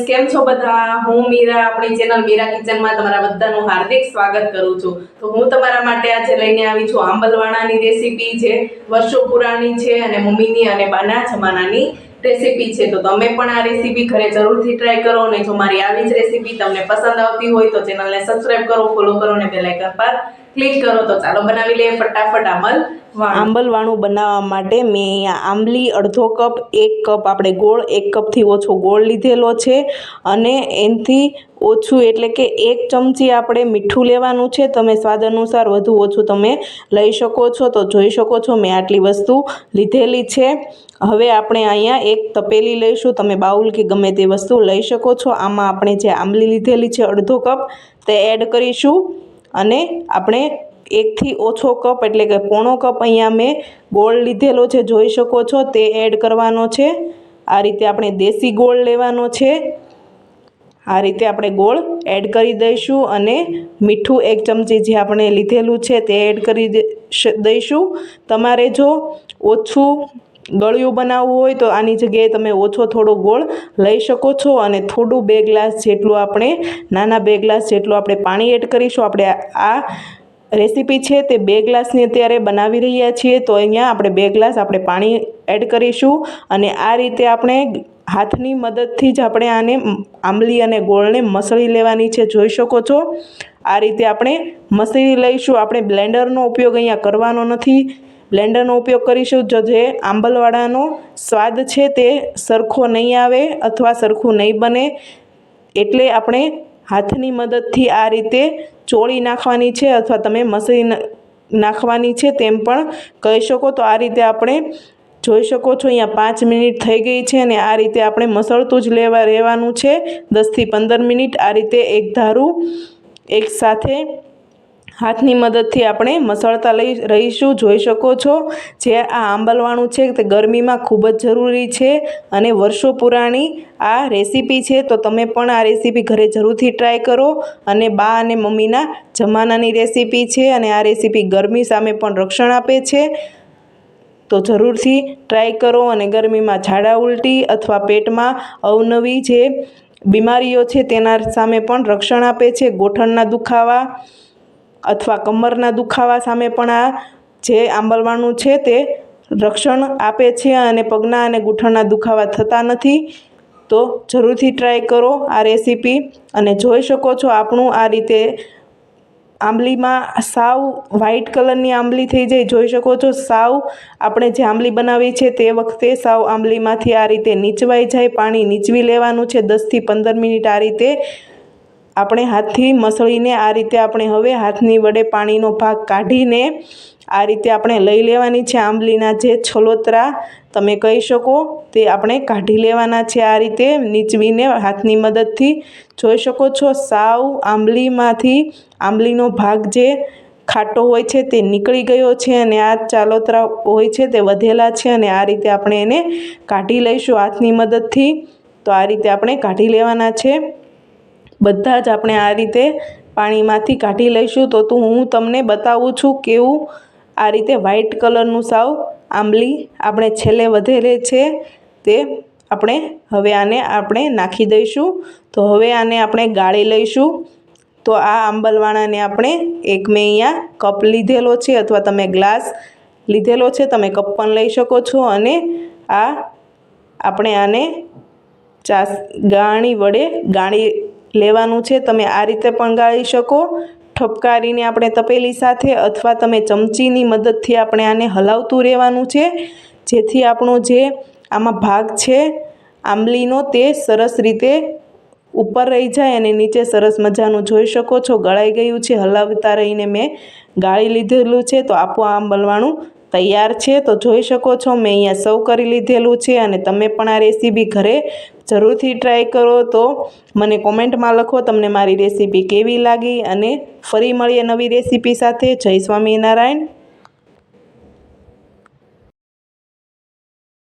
કેમ છો બધા? હું મીરા આપણી ચેનલ મીરા કિચનમાં તમારા બધાનું હાર્દિક સ્વાગત કરું છું। તો હું તમારા માટે આજે લઈને આવી છું આંબલવાણાની રેસીપી, જે વર્ષો પુરાણી છે અને મમ્મીની અને બાના જમાનાની રેસીપી છે। તો તમે પણ આ રેસીપી ઘરે જરૂરથી ટ્રાય કરો, અને જો મારી આવી જ રેસીપી તમને પસંદ આવતી હોય તો ચેનલને સબસ્ક્રાઇબ કરો, ફોલો કરો અને બેલ આઇકન પર ક્લિક કરો। તો ચાલો બનાવી લઈએ ફટાફટ આંબલવાણું બનાવવા માટે મેં અહીંયા આંબલી અડધો કપ, 1 કપ આપણે ગોળ, 1 કપથી ઓછો ગોળ લીધેલો છે, અને એનાથી ઓછું એટલે કે 1 ચમચી આપણે મીઠું લેવાનું છે। તમે સ્વાદ અનુસાર વધુ ઓછું તમે લઈ શકો છો। તો જોઈ શકો છો મેં આટલી વસ્તુ લીધેલી છે। હવે આપણે અહીંયા એક તપેલી લઈશું, તમે બાઉલ કે ગમે તે વસ્તુ લઈ શકો છો। આમાં આપણે જે આંબલી લીધેલી છે અડધો કપ તે એડ કરીશું, અને આપણે 1 થી ઓછો કપ એટલે કે પોણો કપ અહીંયા મેં ગોળ લીધેલો છે, જોઈ શકો છો તે એડ કરવાનો છે। આ રીતે આપણે દેશી ગોળ લેવાનો છે। આ રીતે આપણે ગોળ એડ કરી દઈશું, અને મીઠું 1 ચમચી જે આપણે લીધેલું છે તે એડ કરી દઈશું। તમારે જો ઓછું ગળ્યું બનાવવું હોય તો આની જગ્યાએ તમે ઓછો થોડો ગોળ લઈ શકો છો, અને થોડું 2 ગ્લાસ જેટલું આપણે નાના 2 ગ્લાસ જેટલું આપણે પાણી એડ કરીશું। આપણે આ રેસીપી છે તે 2 ગ્લાસની અત્યારે બનાવી રહ્યા છીએ, તો અહીંયા આપણે 2 ગ્લાસ આપણે પાણી એડ કરીશું, અને આ રીતે આપણે હાથની મદદથી જ આપણે આને આંબલી અને ગોળને મસળી લેવાની છે, જોઈ શકો છો આ રીતે આપણે મસળી લઈશું। આપણે બ્લેન્ડરનો ઉપયોગ અહીંયા કરવાનો નથી, બ્લેન્ડરનો ઉપયોગ કરીશું જો જે આંબલવાળાનો સ્વાદ છે તે સરખો નહીં આવે અથવા સરખું નહીં બને, એટલે આપણે હાથની મદદથી આ રીતે ચોળી નાખવાની છે, અથવા તમે મસળી નાખવાની છે તેમ પણ કહી શકો। તો આ રીતે આપણે જોઈ શકો છો અહીંયા 5 મિનિટ થઈ ગઈ છે, અને આ રીતે આપણે મસળતું જ રહેવાનું છે 10 થી 15 મિનિટ। આ રીતે એક ધારું એકસાથે હાથની મદદથી આપણે મસળતા રહીશું। જોઈ શકો છો જે આ આંબલવાણું છે તે ગરમીમાં ખૂબ જ જરૂરી છે, અને વર્ષો પુરાણી આ રેસીપી છે। તો તમે પણ આ રેસીપી ઘરે જરૂરથી ટ્રાય કરો, અને બા અને મમ્મીના જમાનાની રેસીપી છે, અને આ રેસીપી ગરમી સામે પણ રક્ષણ આપે છે। તો જરૂરથી ટ્રાય કરો, અને ગરમીમાં ઝાડા ઉલટી અથવા પેટમાં અવનવી જે બીમારીઓ છે તેના સામે પણ રક્ષણ આપે છે। ગોઠણના દુખાવા અથવા કમરના દુખાવા સામે પણ આ જે આંબલવાણું છે તે રક્ષણ આપે છે, અને પગના અને ગૂંઠણના દુખાવા થતા નથી। તો જરૂરથી ટ્રાય કરો આ રેસીપી, અને જોઈ શકો છો આપણું આ રીતે આંબલીમાં સાવ વ્હાઈટ કલરની આંબલી થઈ જાય, જોઈ શકો છો સાવ આપણે જે આંબલી બનાવી છે તે વખતે સાવ આંબલીમાંથી આ રીતે નીચવાઈ જાય, પાણી નીચવી લેવાનું છે 10 થી 15 મિનિટ। આ રીતે આપણે હાથથી મસળીને આ રીતે આપણે હવે હાથની વડે પાણીનો ભાગ કાઢીને આ રીતે આપણે લઈ લેવાની છે। આંબલીના જે છલોતરા તમે કહી શકો તે આપણે કાઢી લેવાના છે, આ રીતે નીચવીને હાથની મદદથી। જોઈ શકો છો સાવ આંબલીમાંથી આંબલીનો ભાગ જે ખાટો હોય છે તે નીકળી ગયો છે, અને આ ચાલોતરા હોય છે તે વધેલા છે, અને આ રીતે આપણે એને કાઢી લઈશું હાથની મદદથી। તો આ રીતે આપણે કાઢી લેવાના છે બધા જ, આપણે આ રીતે પાણીમાંથી કાઢી લઈશું। તો હું તમને બતાવું છું કેવું આ રીતે વ્હાઈટ કલરનું સાવ આંબલી આપણે છેલ્લે વધેલે છે તે આપણે હવે આને આપણે નાખી દઈશું। તો હવે આને આપણે ગાળી લઈશું। તો આ આંબલવાણાને આપણે એક મેં અહીંયા કપ લીધેલો છે, અથવા તમે ગ્લાસ લીધેલો છે, તમે કપ પણ લઈ શકો છો, અને આ આપણે આને ગાણી વડે ગાળી લેવાનું છે। તમે આ રીતે પણ ગાળી શકો, ઠપકારીને આપણે તપેલી સાથે, અથવા તમે ચમચીની મદદથી આપણે આને હલાવતું રહેવાનું છે, જેથી આપણો જે આમાં ભાગ છે આંબલીનો તે સરસ રીતે ઉપર રહી જાય, અને નીચે સરસ મજાનું જોઈ શકો છો ગળાઈ ગયું છે, હલાવતા રહીને મેં ગાળી લીધેલું છે। તો આપણું આંબલવાણું તૈયાર છે। તો જોઈ શકો છો મેં અહીંયા સર્વ કરી લીધેલું છે, અને તમે પણ આ રેસીપી ઘરે જરૂરથી ટ્રાય કરો। તો મને કોમેન્ટમાં લખો તમને મારી રેસીપી કેવી લાગી, અને ફરી મળીએ નવી રેસીપી સાથે। જય સ્વામિનારાયણ।